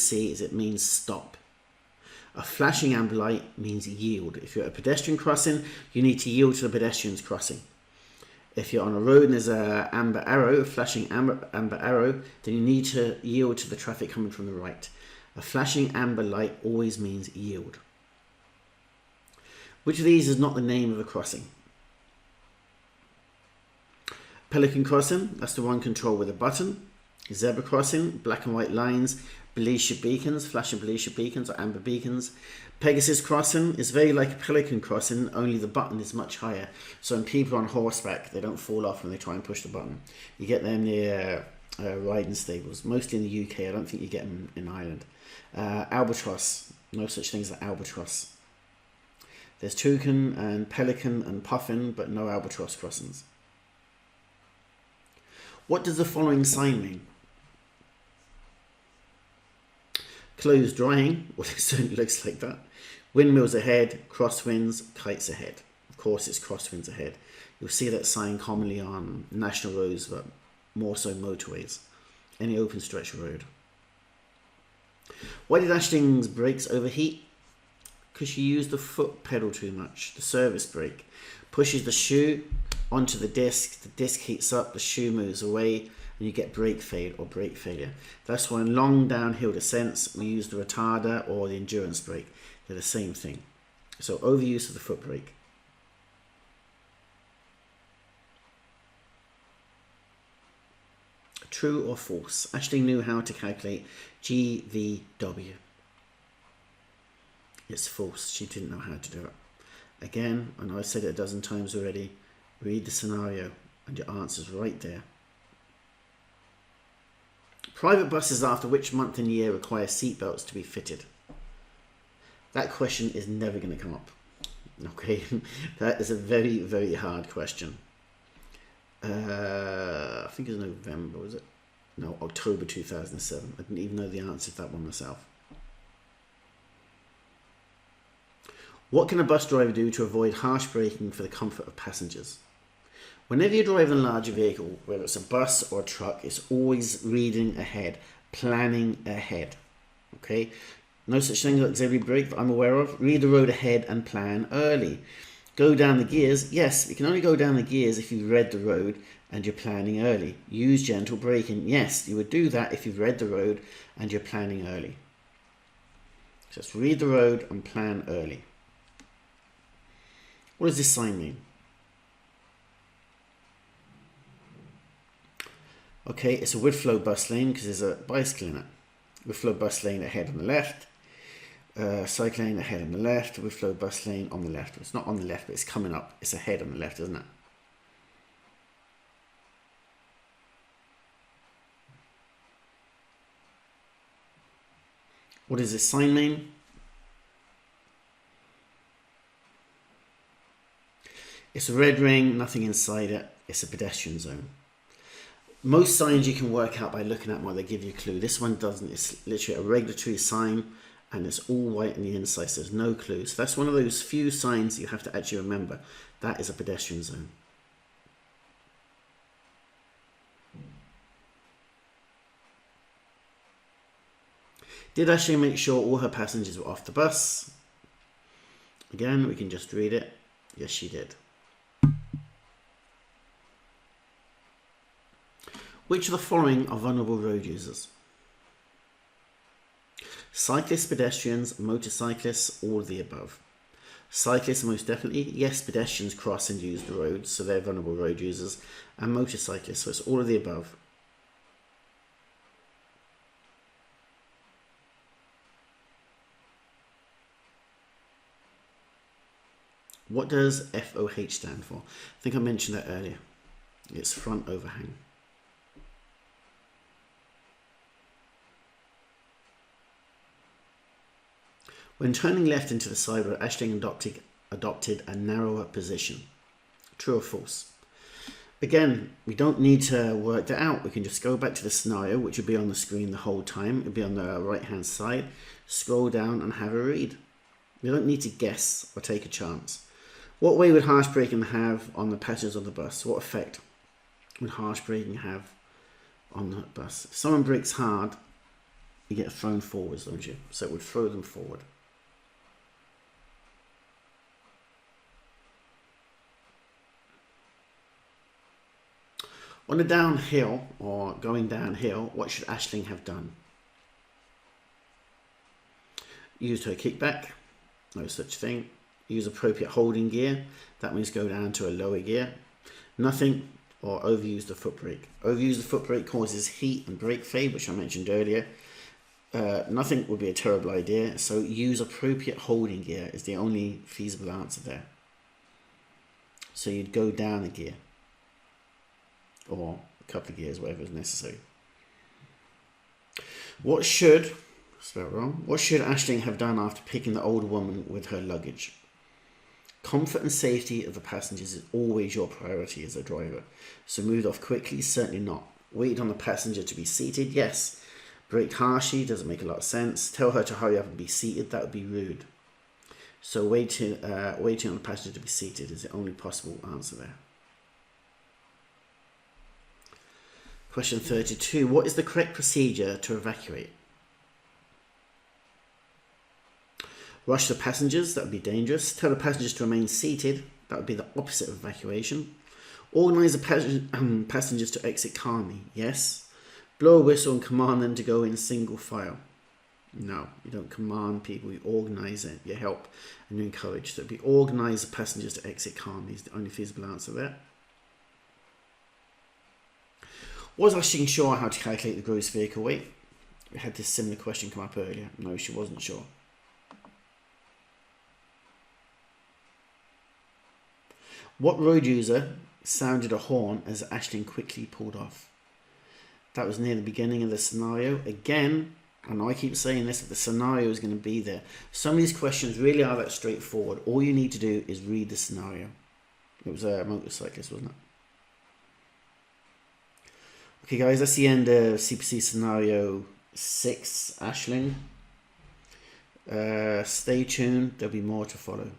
see is it means stop. A flashing amber light means yield. If you're at a pedestrian crossing, you need to yield to the pedestrians crossing. If you're on a road and there's a amber arrow, a flashing amber arrow, then you need to yield to the traffic coming from the right. A flashing amber light always means yield. Which of these is not the name of a crossing? Pelican crossing, that's the one controlled with a button. Zebra crossing, black and white lines, Belisha beacons, flashing Belisha beacons or amber beacons. Pegasus crossing is very like a pelican crossing, only the button is much higher. So when people are on horseback, they don't fall off when they try and push the button. You get them near riding stables, mostly in the UK. I don't think you get them in Ireland. Albatross, no such thing as an albatross. There's toucan and pelican and puffin, but no albatross crossings. What does the following sign mean? Clothes drying, well, it certainly looks like that. Windmills ahead, crosswinds, kites ahead. Of course, it's crosswinds ahead. You'll see that sign commonly on national roads, but more so motorways. Any open stretch of road. Why did Ashling's brakes overheat? Because she used the foot pedal too much. The service brake pushes the shoe onto the disc heats up, the shoe moves away, and you get brake fade or brake failure. That's why in long downhill descents we use the retarder or the endurance brake. They're the same thing. So overuse of the foot brake. True or false? Ashling knew how to calculate GVW. It's false. She didn't know how to do it. Again, I know I said it a dozen times already. Read the scenario and your answer's right there. Private buses after which month and year require seatbelts to be fitted? That question is never going to come up. Okay, that is a very, very hard question. I think it was November, was it? No, October 2007. I didn't even know the answer to that one myself. What can a bus driver do to avoid harsh braking for the comfort of passengers? Whenever you're driving a larger vehicle, whether it's a bus or a truck, it's always reading ahead, planning ahead. Okay? No such thing as every brake that I'm aware of. Read the road ahead and plan early. Go down the gears. Yes, you can only go down the gears if you've read the road and you're planning early. Use gentle braking. Yes, you would do that if you've read the road and you're planning early. Just read the road and plan early. What does this sign mean? Okay, it's a with-flow bus lane because there's a bicycle in it. With-flow bus lane ahead on the left. Cycle lane ahead on the left. With-flow bus lane on the left. It's not on the left, but it's coming up. It's ahead on the left, isn't it? What does this sign mean? It's a red ring, nothing inside it. It's a pedestrian zone. Most signs you can work out by looking at them, they give you a clue. This one doesn't. It's literally a regulatory sign and it's all white on the inside, so there's no clue. So that's one of those few signs you have to actually remember. That is a pedestrian zone. Did Ashling make sure all her passengers were off the bus? Again, we can just read it. Yes, she did. Which of the following are vulnerable road users? Cyclists, pedestrians, motorcyclists, all of the above. Cyclists most definitely. Yes, pedestrians cross and use the roads, so they're vulnerable road users. And motorcyclists, so it's all of the above. What does FOH stand for? I think I mentioned that earlier. It's front overhang. When turning left into the side road, Ashling adopted a narrower position. True or false? Again, we don't need to work that out. We can just go back to the scenario, which will be on the screen the whole time. It'll be on the right-hand side. Scroll down and have a read. We don't need to guess or take a chance. What way would harsh braking have on the passengers on the bus? What effect would harsh braking have on the bus? If someone brakes hard, you get thrown forwards, don't you? So it would throw them forward. On the downhill, or going downhill, what should Ashling have done? Used her kickback, no such thing. Use appropriate holding gear, that means go down to a lower gear. Nothing, or overuse the foot brake. Overuse the foot brake causes heat and brake fade, which I mentioned earlier. Nothing would be a terrible idea, so use appropriate holding gear is the only feasible answer there. So you'd go down a gear, or a couple of gears, whatever is necessary. What should Ashling have done after picking the older woman with her luggage? Comfort and safety of the passengers is always your priority as a driver. So moved off quickly? Certainly not. Waited on the passenger to be seated? Yes. Braked harshly? Doesn't make a lot of sense. Tell her to hurry up and be seated? That would be rude. So waiting on the passenger to be seated is the only possible answer there. Question 32. What is the correct procedure to evacuate? Rush the passengers, that would be dangerous. Tell the passengers to remain seated, that would be the opposite of evacuation. Organise the passengers to exit calmly, yes. Blow a whistle and command them to go in single file. No, you don't command people, you organise it, you help and you encourage. So it would be organise the passengers to exit calmly is the only feasible answer there. Was Ashling sure how to calculate the gross vehicle weight? We had this similar question come up earlier. No, she wasn't sure. What road user sounded a horn as Ashling quickly pulled off? That was near the beginning of the scenario. Again, I know I keep saying this, but the scenario is going to be there. Some of these questions really are that straightforward. All you need to do is read the scenario. It was a motorcyclist, wasn't it? Okay guys, that's the end of CPC Scenario 6, Ashling. Stay tuned, there'll be more to follow.